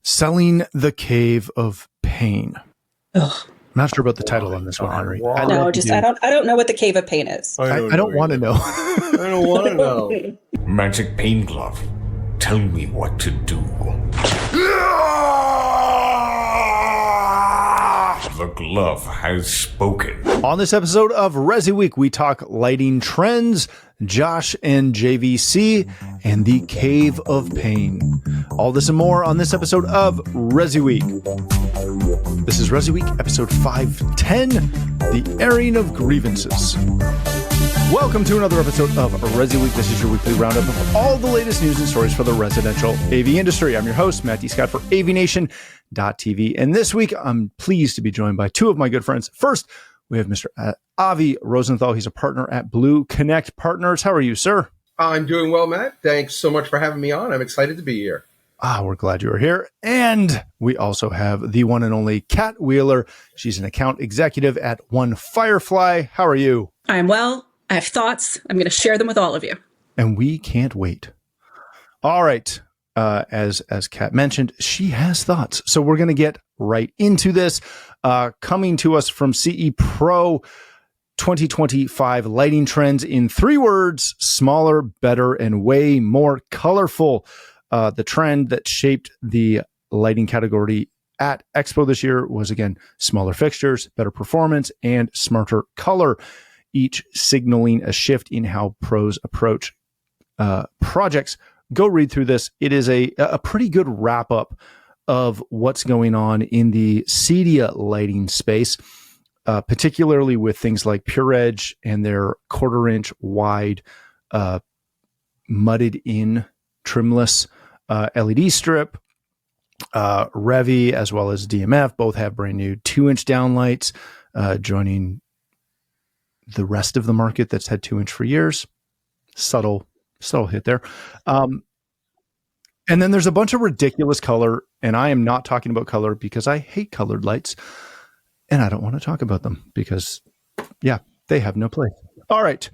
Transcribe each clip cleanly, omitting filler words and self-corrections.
Selling the Cave of Pain. Ugh. I'm not sure about the title on this one, Henry. I don't know what the Cave of Pain is. I don't want to know. I don't want to know. Magic Pain Glove. Tell me what to do. The glove has spoken. On this episode of ResiWeek, we talk lighting trends, Josh and JVC, and the Cave of Pain. All this and more on this episode of ResiWeek. This is ResiWeek, episode 510, The Airing of Grievances. Welcome to another episode of ResiWeek. This is your weekly roundup of all the latest news and stories for the residential AV industry. I'm your host, Matt D. Scott for AVNation.tv. And this week, I'm pleased to be joined by two of my good friends. First, we have Mr. Avi Rosenthal. He's a partner at BlueConnect Partners. How are you, sir? I'm doing well, Matt. Thanks so much for having me on. I'm excited to be here. We're glad you are here. And we also have the one and only Kat Wheeler. She's an account executive at OneFirefly. How are you? I'm well. I have thoughts. I'm going to share them with all of you. And we can't wait. All right. As Kat mentioned, she has thoughts. So we're going to get right into this. Coming to us from CE Pro 2025 lighting trends in 3 words: smaller, better, and way more colorful. The trend that shaped the lighting category at Expo this year was, again, smaller fixtures, better performance, and smarter color, each signaling a shift in how pros approach projects. Go read through this. It is a pretty good wrap up of what's going on in the CEDIA lighting space, particularly with things like Pure Edge and their 1/4 inch wide mudded in trimless LED strip. Revi as well as DMF both have brand new 2-inch downlights, joining the rest of the market that's had 2-inch for years. Subtle hit there. And then there's a bunch of ridiculous color, and I am not talking about color because I hate colored lights, and I don't want to talk about them because, yeah, they have no place. All right,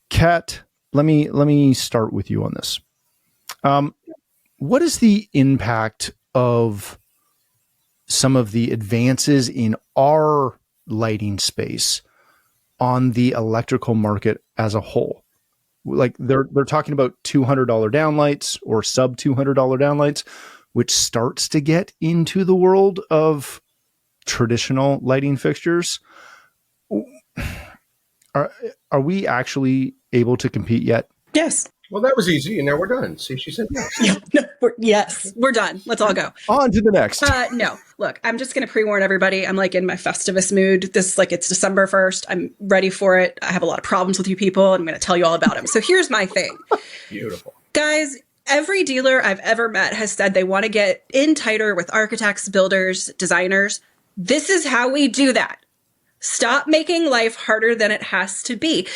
Kat, let me start with you on this. What is the impact of some of the advances in our lighting space on the electrical market as a whole? Like they're talking about $200 downlights or sub $200 downlights, which starts to get into the world of traditional lighting fixtures. Are we actually able to compete yet? Yes. Well, that was easy, and now we're done. See, she said yes. Yes, we're done. Let's all go. On to the next. No, look, I'm just going to pre-warn everybody. I'm like in my Festivus mood. It's December 1st. I'm ready for it. I have a lot of problems with you people. And I'm going to tell you all about them. So here's my thing. Beautiful. Guys, every dealer I've ever met has said they want to get in tighter with architects, builders, designers. This is how we do that. Stop making life harder than it has to be.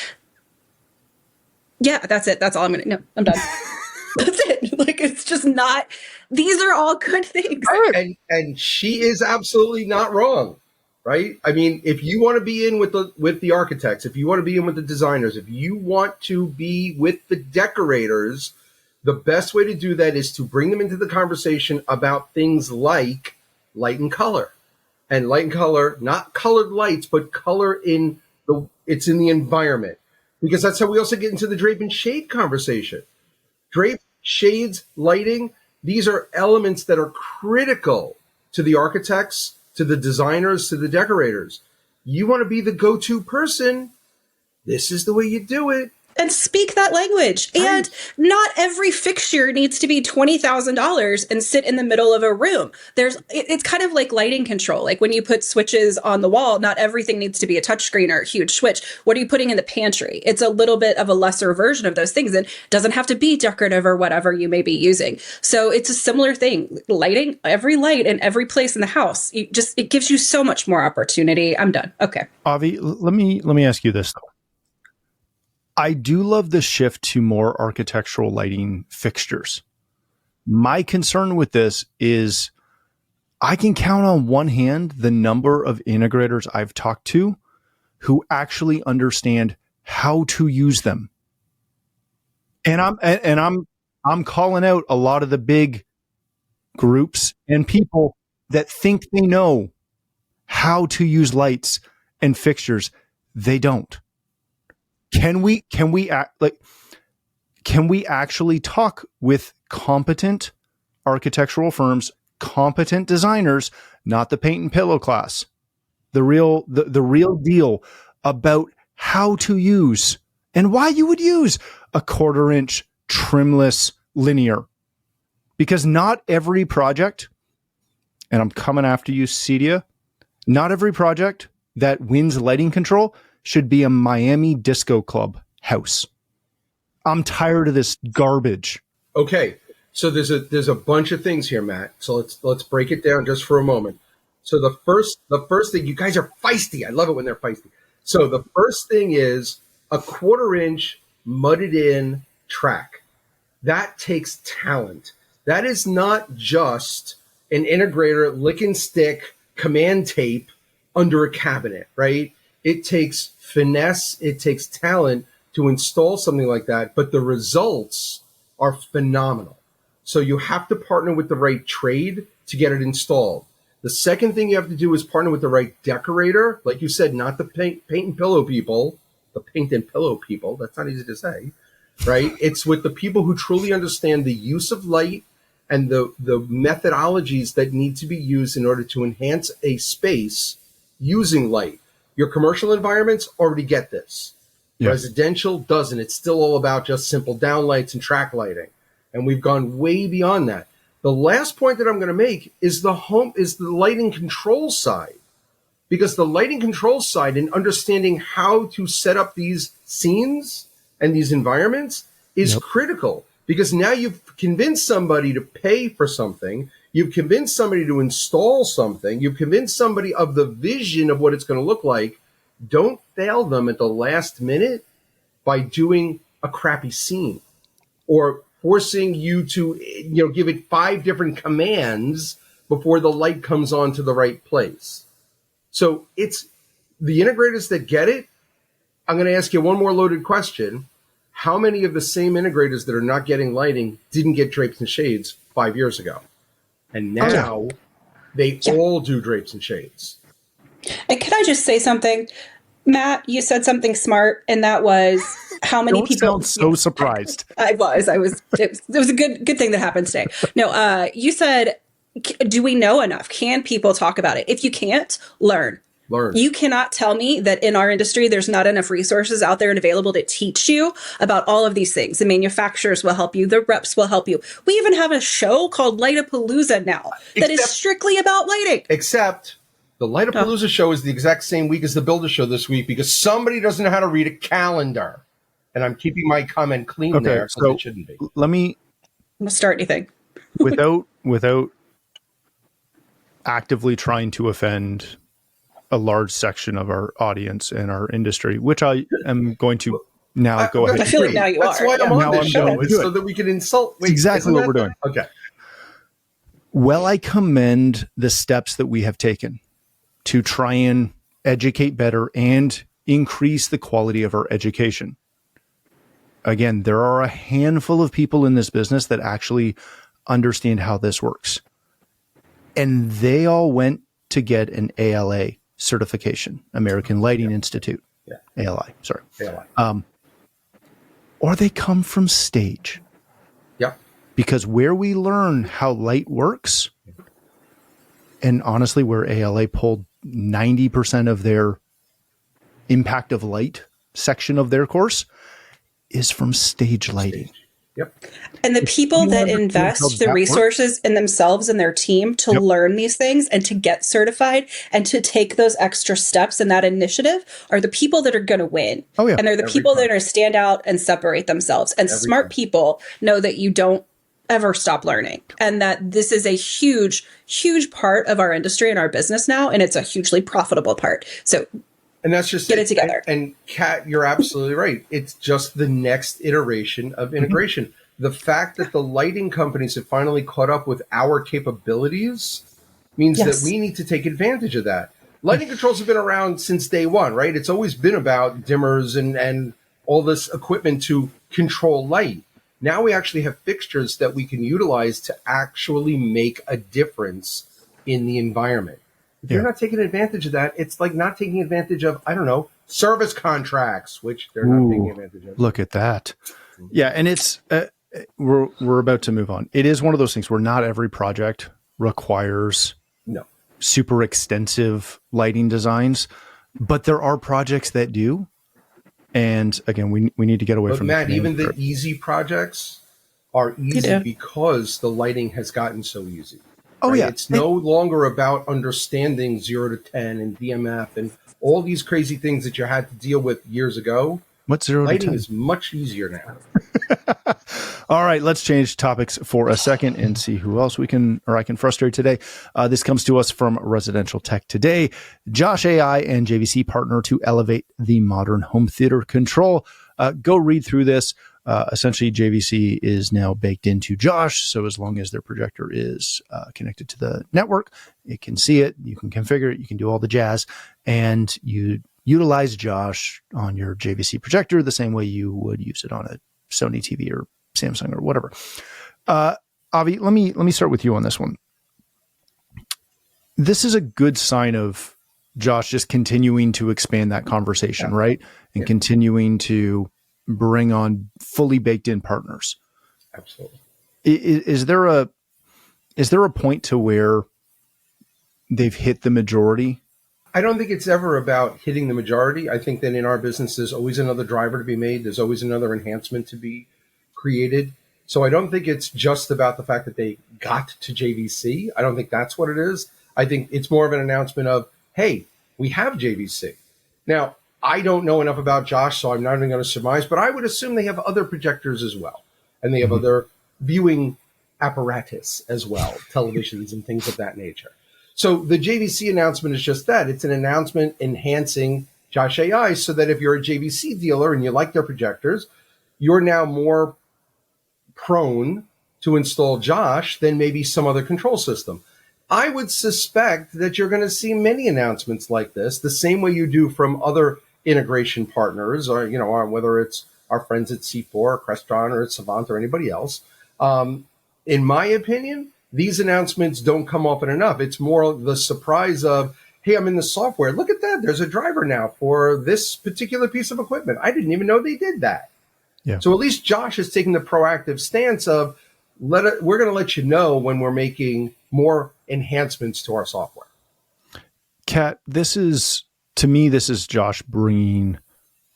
Yeah, that's it. That's all I'm going to... No, I'm done. That's it. Like, it's just not... These are all good things. And she is absolutely not wrong, right? I mean, if you want to be in with the architects, if you want to be in with the designers, if you want to be with the decorators, the best way to do that is to bring them into the conversation about things like light and color. And light and color, not colored lights, but color it's in the environment. Because that's how we also get into the drape and shade conversation. Drape, shades, lighting, these are elements that are critical to the architects, to the designers, to the decorators. You want to be the go-to person, this is the way you do it. And speak that language. Right. And not every fixture needs to be $20,000 and sit in the middle of a room. It's kind of like lighting control. Like when you put switches on the wall, not everything needs to be a touchscreen or a huge switch. What are you putting in the pantry? It's a little bit of a lesser version of those things, and doesn't have to be decorative or whatever you may be using. So it's a similar thing. Lighting, every light in every place in the house, it gives you so much more opportunity. I'm done. Okay. Avi, let me ask you this though. I do love the shift to more architectural lighting fixtures. My concern with this is I can count on one hand the number of integrators I've talked to who actually understand how to use them. And I'm calling out a lot of the big groups and people that think they know how to use lights and fixtures. They don't. Can we actually talk with competent architectural firms, competent designers, not the paint and pillow class, the real deal about how to use and why you would use a 1/4 inch trimless linear? Because not every project, and I'm coming after you, Cedia, not every project that wins lighting control should be a Miami disco club house. I'm tired of this garbage. Okay, so there's a bunch of things here, Matt. So let's break it down just for a moment. So the first thing, you guys are feisty. I love it when they're feisty. So the first thing is a 1/4 inch mudded in track. That takes talent. That is not just an integrator lick and stick command tape under a cabinet, right? It takes finesse. It takes talent to install something like that, but the results are phenomenal. So you have to partner with the right trade to get it installed. The second thing you have to do is partner with the right decorator. Like you said, not the paint and pillow people, the paint and pillow people. That's not easy to say, right? It's with the people who truly understand the use of light and the methodologies that need to be used in order to enhance a space using light. Your commercial environments already get this. Yeah. Residential doesn't. It's still all about just simple downlights and track lighting. And we've gone way beyond that. The last point that I'm going to make is the lighting control side. Because the lighting control side and understanding how to set up these scenes and these environments is critical. Because now you've convinced somebody to pay for something. You've convinced somebody to install something. You've convinced somebody of the vision of what it's going to look like. Don't fail them at the last minute by doing a crappy scene or forcing you to, give it 5 different commands before the light comes on to the right place. So it's the integrators that get it. I'm going to ask you one more loaded question. How many of the same integrators that are not getting lighting didn't get drapes and shades 5 years ago? And now they all do drapes and shades. And can I just say something? Matt, you said something smart, and that was how many people. Sound so surprised. I was. It was a good thing that happened today. No, you said, do we know enough? Can people talk about it? If you can't, learn. You cannot tell me that in our industry, there's not enough resources out there and available to teach you about all of these things. The manufacturers will help you. The reps will help you. We even have a show called Lightapalooza now that is strictly about lighting. Except the Lightapalooza show is the exact same week as the Builder show this week because somebody doesn't know how to read a calendar. And I'm keeping my comment clean there, so it shouldn't be. Let me start anything. without actively trying to offend a large section of our audience and our industry, which I am going to now go ahead. I feel like now you That's are. That's why I'm on this show, so that we can insult. It's exactly what we're doing. Okay. Well, I commend the steps that we have taken to try and educate better and increase the quality of our education. Again, there are a handful of people in this business that actually understand how this works. And they all went to get an ALA certification, American Lighting Institute. Yeah. ALI, sorry. ALI. Or they come from Stage. Yeah. Because where we learn how light works, and honestly, where ALA pulled 90% of their impact of light section of their course is from Stage lighting. Yep. And the people that invest the resources in themselves and their team to learn these things and to get certified and to take those extra steps in that initiative are the people that are going to win. Oh, yeah. And they're the people that are going to stand out and separate themselves. And smart people know that you don't ever stop learning and that this is a huge, huge part of our industry and our business now. And it's a hugely profitable part. So and that's just get it together. And Kat, you're absolutely right. It's just the next iteration of integration. Mm-hmm. The fact that the lighting companies have finally caught up with our capabilities means that we need to take advantage of that. Lighting controls have been around since day one, right? It's always been about dimmers and all this equipment to control light. Now we actually have fixtures that we can utilize to actually make a difference in the environment. If you're not taking advantage of that, it's like not taking advantage of, I don't know, service contracts, which they're not taking advantage of. Look at that. Yeah, and it's we're about to move on. It is one of those things where not every project requires super extensive lighting designs, but there are projects that do. And again, we need to get away from Matt, even the easy projects are easy because the lighting has gotten so easy. Oh, yeah. It's no longer about understanding 0 to 10 and DMF and all these crazy things that you had to deal with years ago. What's 0 to 10? Lighting is much easier now. All right, let's change topics for a second and see who else I can frustrate today. This comes to us from Residential Tech Today. Josh.ai and JVC partner to elevate the modern home theater control. Go read through this. Essentially, JVC is now baked into Josh. So as long as their projector is connected to the network, it can see it, you can configure it, you can do all the jazz, and you utilize Josh on your JVC projector the same way you would use it on a Sony TV or Samsung or whatever. Avi, let me start with you on this one. This is a good sign of Josh just continuing to expand that conversation, right? And continuing to bring on fully baked in partners. Absolutely. Is there a point to where they've hit the majority? I don't think it's ever about hitting the majority. I think that in our business, there's always another driver to be made. There's always another enhancement to be created. So I don't think it's just about the fact that they got to JVC. I don't think that's what it is. I think it's more of an announcement of, hey, we have JVC. Now, I don't know enough about Josh, so I'm not even going to surmise, but I would assume they have other projectors as well. And they have other viewing apparatus as well, televisions and things of that nature. So the JVC announcement is just that. It's an announcement enhancing Josh.ai so that if you're a JVC dealer and you like their projectors, you're now more prone to install Josh than maybe some other control system. I would suspect that you're going to see many announcements like this, the same way you do from other integration partners, or whether it's our friends at C4 or Crestron or at Savant or anybody else. In my opinion, these announcements don't come often enough. It's more the surprise of, hey, I'm in the software. Look at that. There's a driver now for this particular piece of equipment. I didn't even know they did that. Yeah. So at least Josh is taking the proactive stance of, we're going to let you know when we're making more enhancements to our software. Kat, this is Josh bringing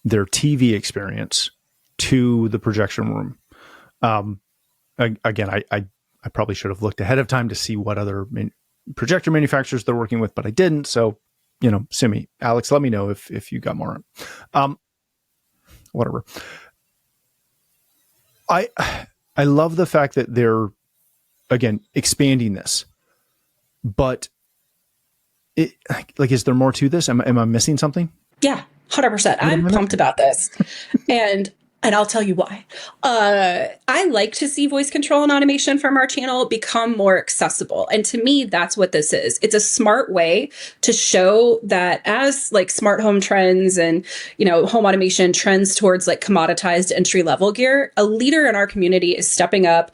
their TV experience to the projection room. Again, I probably should have looked ahead of time to see what other projector manufacturers they're working with, but I didn't. So, sue me. Alex, let me know if you got more. Whatever. I love the fact that they're, again, expanding this, but is there more to this? Am I missing something? Yeah, 100%. I'm pumped about this. And I'll tell you why. I like to see voice control and automation from our channel become more accessible. And to me, that's what this is. It's a smart way to show that as smart home trends and, home automation trends towards commoditized entry-level gear, a leader in our community is stepping up,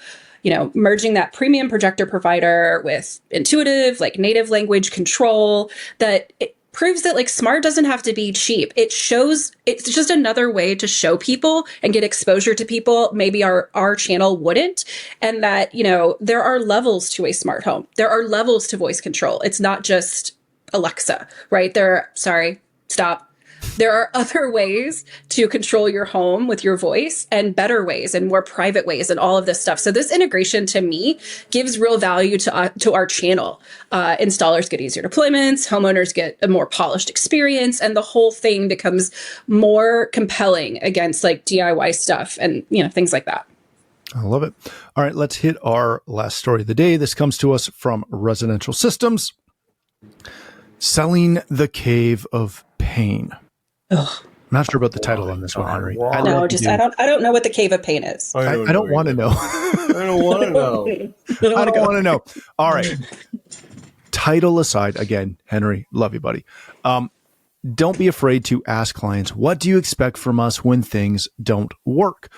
merging that premium projector provider with intuitive, native language control that proves that smart doesn't have to be cheap. It's just another way to show people and get exposure to people maybe our channel wouldn't. And that, there are levels to a smart home. There are levels to voice control. It's not just Alexa, right? There are other ways to control your home with your voice, and better ways and more private ways and all of this stuff. So this integration to me gives real value to our channel. Installers get easier deployments, homeowners get a more polished experience, and the whole thing becomes more compelling against DIY stuff and things like that. I love it. All right, let's hit our last story of the day. This comes to us from Residential Systems. Selling the Cave of Pain. Ugh. I'm not sure about the title on this one, Henry. I don't know what the Cave of Pain is. I don't want to know. I don't want to know. I don't want to know. All right. Title aside, again, Henry, love you, buddy. don't be afraid to ask clients, what do you expect from us when things don't work?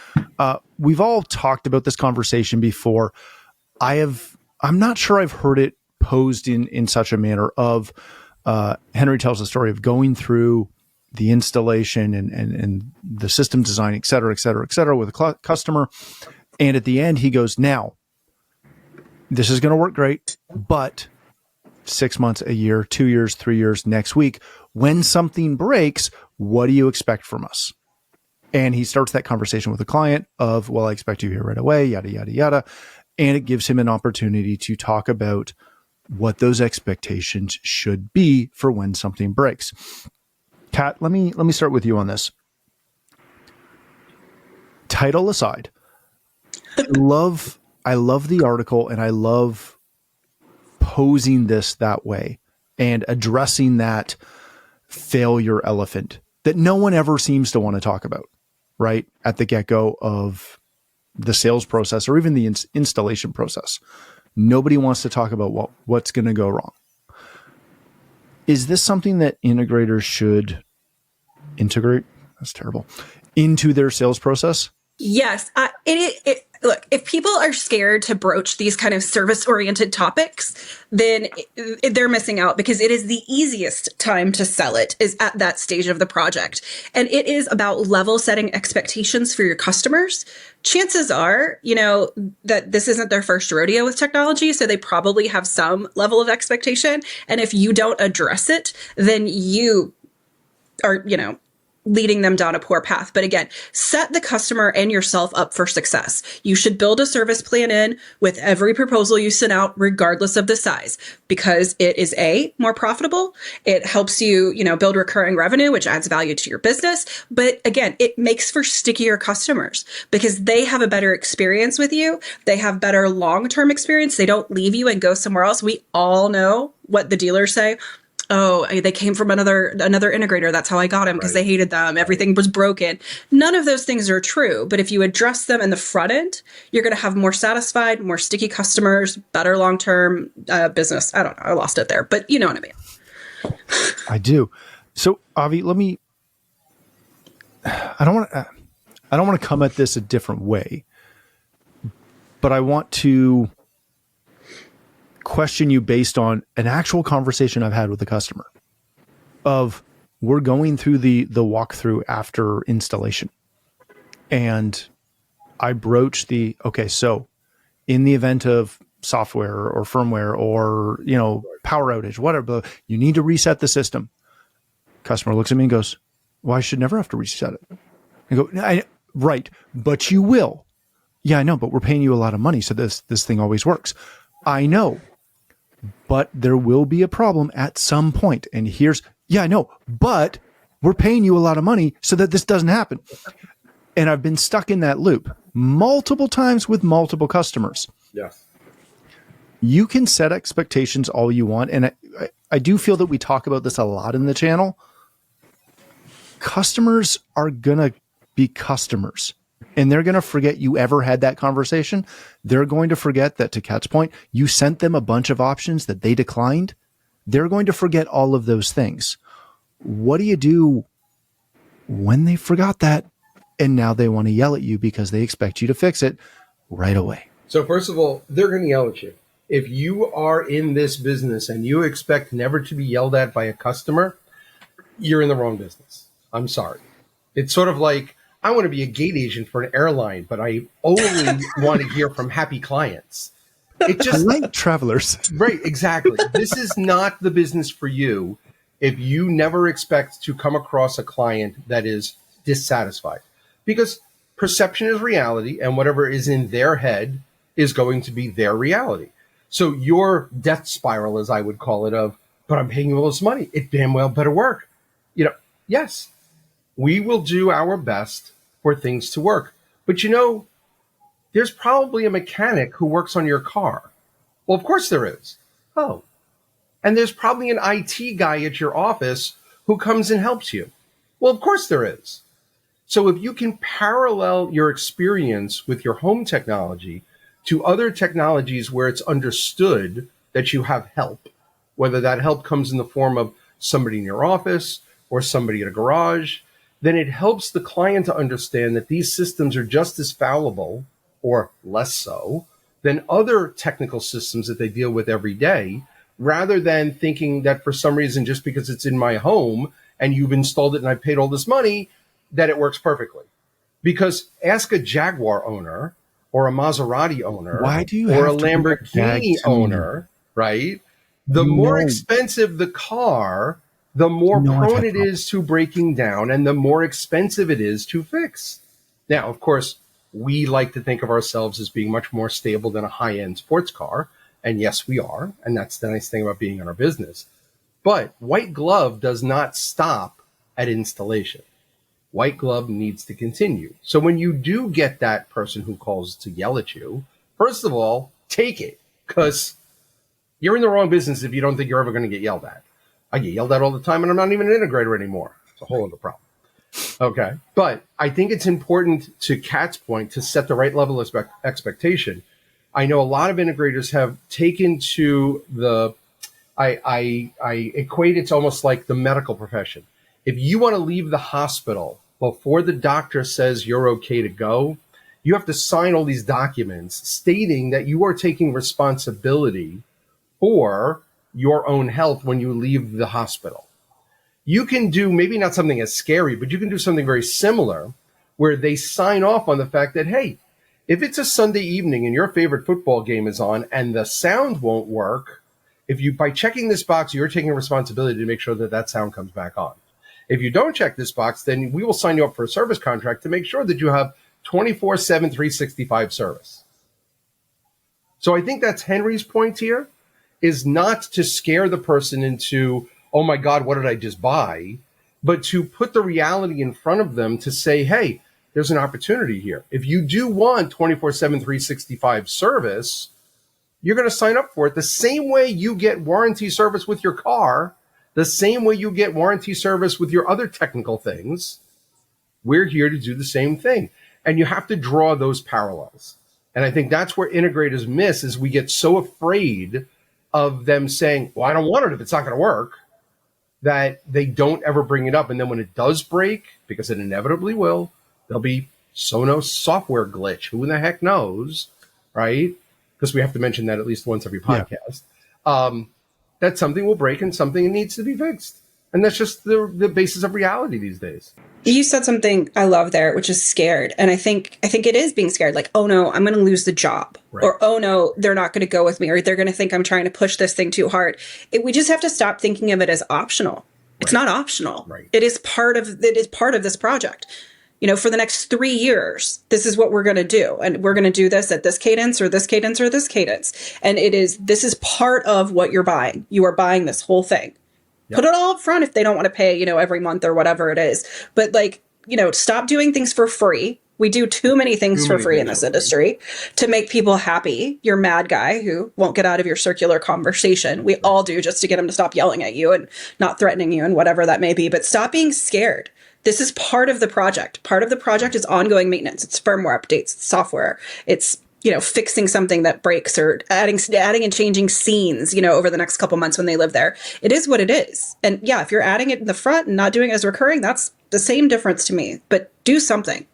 We've all talked about this conversation before. I'm not sure I've heard it posed in such a manner of, Henry tells the story of going through the installation and the system design, et cetera, et cetera, et cetera, with a customer. And at the end, he goes, now, this is going to work great, but 6 months, a year, 2 years, 3 years, next week, when something breaks, what do you expect from us? And he starts that conversation with the client of, well, I expect you here right away, yada, yada, yada. And it gives him an opportunity to talk about what those expectations should be for when something breaks. Kat, let me start with you on this. Title aside, I love the article, and I love posing this that way and addressing that failure elephant that no one ever seems to want to talk about, right? At the get-go of the sales process or even the installation process. Nobody wants to talk about what's going to go wrong. Is this something that integrators should integrate? That's terrible. Into their sales process? Yes. Look, if people are scared to broach these kind of service-oriented topics, then they're missing out, because it is the easiest time to sell it is at that stage of the project. And it is about level setting expectations for your customers. Chances are, that this isn't their first rodeo with technology, so they probably have some level of expectation. And if you don't address it, then you are, leading them down a poor path. But again, set the customer and yourself up for success. You should build a service plan in with every proposal you send out, regardless of the size, because it is more profitable. It helps you, build recurring revenue, which adds value to your business. But again, it makes for stickier customers because they have a better experience with you. They have better long-term experience. They don't leave you and go somewhere else. We all know what the dealers say. Oh, they came from another integrator. That's how I got them, because they hated them. Everything was broken. None of those things are true. But if you address them in the front end, you're going to have more satisfied, more sticky customers, better long-term business. I don't know. I lost it there, but you know what I mean. I do. So, Avi, I don't want to come at this a different way, but I want to question you based on an actual conversation I've had with a customer of, we're going through the walkthrough after installation. And I broached okay, so in the event of software or firmware or, power outage, whatever, you need to reset the system. Customer looks at me and goes, well, I should never have to reset it. I go, right, but you will. Yeah, I know, but we're paying you a lot of money, so this thing always works. I know, but there will be a problem at some point. And I know, but we're paying you a lot of money so that this doesn't happen. And I've been stuck in that loop multiple times with multiple customers. Yes. You can set expectations all you want. And I do feel that we talk about this a lot in the channel. Customers are going to be customers. And they're going to forget you ever had that conversation. They're going to forget that, to Kat's point, you sent them a bunch of options that they declined. They're going to forget all of those things. What do you do when they forgot that and now they want to yell at you because they expect you to fix it right away? So first of all, they're going to yell at you. If you are in this business and you expect never to be yelled at by a customer, you're in the wrong business. I'm sorry. It's sort of like, I want to be a gate agent for an airline, but I only want to hear from happy clients. It just like travelers. Right, exactly. This is not the business for you if you never expect to come across a client that is dissatisfied. Because perception is reality, and whatever is in their head is going to be their reality. So your death spiral, as I would call it, of, but I'm paying you all this money, it damn well better work. Yes. We will do our best for things to work. But there's probably a mechanic who works on your car. Well, of course there is. Oh. And there's probably an IT guy at your office who comes and helps you. Well, of course there is. So if you can parallel your experience with your home technology to other technologies where it's understood that you have help, whether that help comes in the form of somebody in your office, or somebody at a garage, then it helps the client to understand that these systems are just as fallible or less so than other technical systems that they deal with every day, rather than thinking that for some reason, just because it's in my home and you've installed it and I paid all this money, that it works perfectly. Because ask a Jaguar owner or a Maserati owner or a Lamborghini owner, right? The more expensive the car, the more prone it is to breaking down and the more expensive it is to fix. Now, of course, we like to think of ourselves as being much more stable than a high-end sports car. And yes, we are. And that's the nice thing about being in our business. But white glove does not stop at installation. White glove needs to continue. So when you do get that person who calls to yell at you, first of all, take it, because you're in the wrong business if you don't think you're ever going to get yelled at. I get yelled at all the time, and I'm not even an integrator anymore. It's a whole other problem. Okay. But I think it's important, to Kat's point, to set the right level of expectation. I know a lot of integrators have taken to the, I equate it to almost like the medical profession. If you want to leave the hospital before the doctor says you're okay to go, you have to sign all these documents stating that you are taking responsibility for your own health when you leave the hospital. You can do maybe not something as scary, but you can do something very similar where they sign off on the fact that, hey, if it's a Sunday evening and your favorite football game is on and the sound won't work, if you, by checking this box, you're taking responsibility to make sure that that sound comes back on. If you don't check this box, then we will sign you up for a service contract to make sure that you have 24/7, 365 service. So I think that's Henry's point here, is not to scare the person into, oh my God, what did I just buy? But to put the reality in front of them to say, hey, there's an opportunity here. If you do want 24/7, 365 service, you're going to sign up for it the same way you get warranty service with your car, the same way you get warranty service with your other technical things. We're here to do the same thing. And you have to draw those parallels. And I think that's where integrators miss, is we get so afraid of them saying, well, I don't want it if it's not going to work, that they don't ever bring it up. And then when it does break, because it inevitably will, there'll be Sonos software glitch. Who in the heck knows, right? Because we have to mention that at least once every podcast. Yeah. That something will break and something needs to be fixed. And that's just the basis of reality these days. You said something I love there, which is scared. And I think it is being scared. Like, oh no, I'm going to lose the job. Right. Or, oh no, they're not going to go with me. Or they're going to think I'm trying to push this thing too hard. We just have to stop thinking of it as optional. Right. It's not optional. Right. It is part of this project. You know, for the next 3 years, this is what we're going to do. And we're going to do this at this cadence or this cadence or this cadence. And this is part of what you're buying. You are buying this whole thing. Yep. Put it all up front if they don't want to pay, every month or whatever it is. But stop doing things for free. We do too many things for free in this industry to make people happy. You're mad guy who won't get out of your circular conversation. We all do, just to get them to stop yelling at you and not threatening you and whatever that may be. But stop being scared. This is part of the project. Part of the project is ongoing maintenance. It's firmware updates, it's software. It's, fixing something that breaks or adding and changing scenes, over the next couple months when they live there. It is what it is. And yeah, if you're adding it in the front and not doing it as recurring, that's the same difference to me. But do something.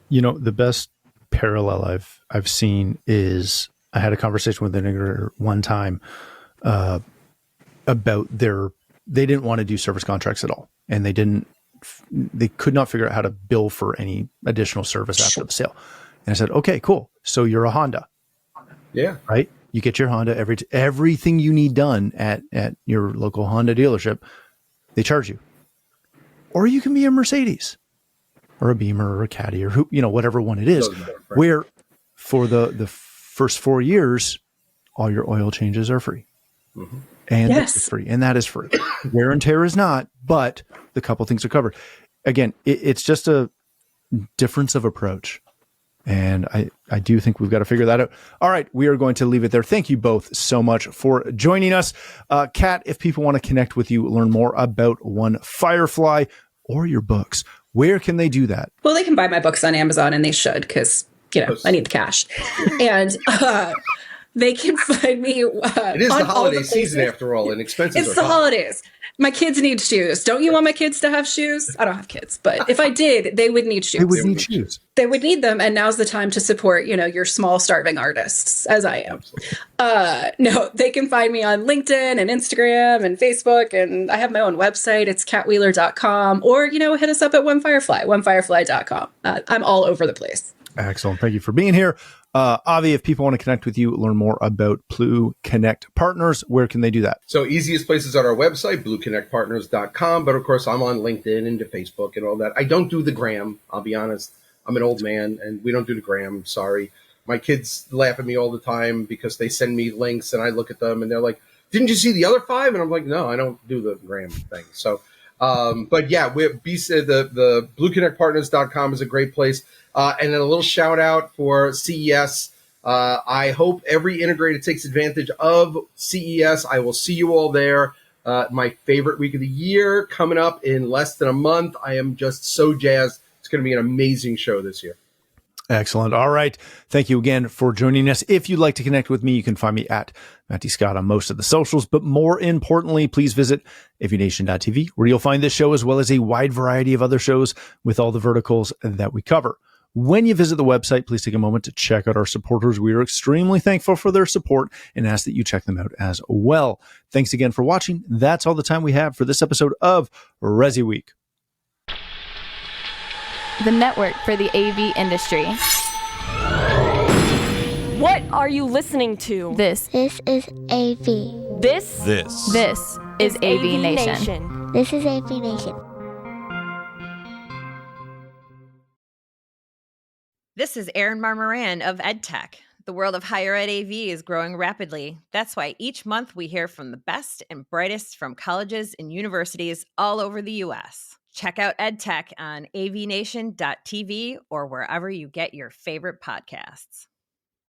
The best parallel I've seen is, I had a conversation with an integrator one time about they didn't want to do service contracts at all. And they could not figure out how to bill for any additional service after the sale. And I said, okay, cool. So you're a Honda. Yeah. Right? You get your Honda, everything you need done at your local Honda dealership, they charge you. Or you can be a Mercedes or a Beamer or a Caddy or whatever one it is, where for the first 4 years, all your oil changes are free. Mm-hmm. And it's free. And that is free. Wear and tear is not, but the couple things are covered. Again, it's just a difference of approach. And I do think we've got to figure that out. All right, we are going to leave it there. Thank you both so much for joining us. Kat, if people want to connect with you, learn more about OneFirefly or your books, where can they do that? Well, they can buy my books on Amazon, and they should, because, I need the cash. And they can find me. It is the holiday season, after all, and expenses It's the holidays. My kids need shoes. Don't you want my kids to have shoes? I don't have kids, but if I did, they would need shoes. They would need shoes. They would need them, and now's the time to support, your small starving artists, as I am. No, they can find me on LinkedIn and Instagram and Facebook, and I have my own website. It's catwheeler.com, or hit us up at OneFirefly, onefirefly.com. I'm all over the place. Excellent. Thank you for being here. Avi, if people want to connect with you, learn more about BlueConnect Partners, where can they do that? So easiest place is on our website, BlueConnectPartners.com. But of course, I'm on LinkedIn and to Facebook and all that. I don't do the gram. I'll be honest. I'm an old man and we don't do the gram. Sorry. My kids laugh at me all the time because they send me links and I look at them and they're like, didn't you see the other 5? And I'm like, no, I don't do the gram thing. So, but yeah, the BlueConnectPartners.com is a great place. And then a little shout out for CES. I hope every integrator takes advantage of CES. I will see you all there. My favorite week of the year coming up in less than a month. I am just so jazzed. It's going to be an amazing show this year. Excellent. All right. Thank you again for joining us. If you'd like to connect with me, you can find me at Matty Scott on most of the socials. But more importantly, please visit AVNation.tv, where you'll find this show as well as a wide variety of other shows with all the verticals that we cover. When you visit the website, please take a moment to check out our supporters. We are extremely thankful for their support and ask that you check them out as well. Thanks again for watching. That's all the time we have for this episode of ResiWeek, the network for the AV industry. What are you listening to? This is AV. This is AVNation. This is AVNation. This is Erin Marmoran of EdTech. The world of higher ed AV is growing rapidly. That's why each month we hear from the best and brightest from colleges and universities all over the U.S. Check out EdTech on avnation.tv or wherever you get your favorite podcasts.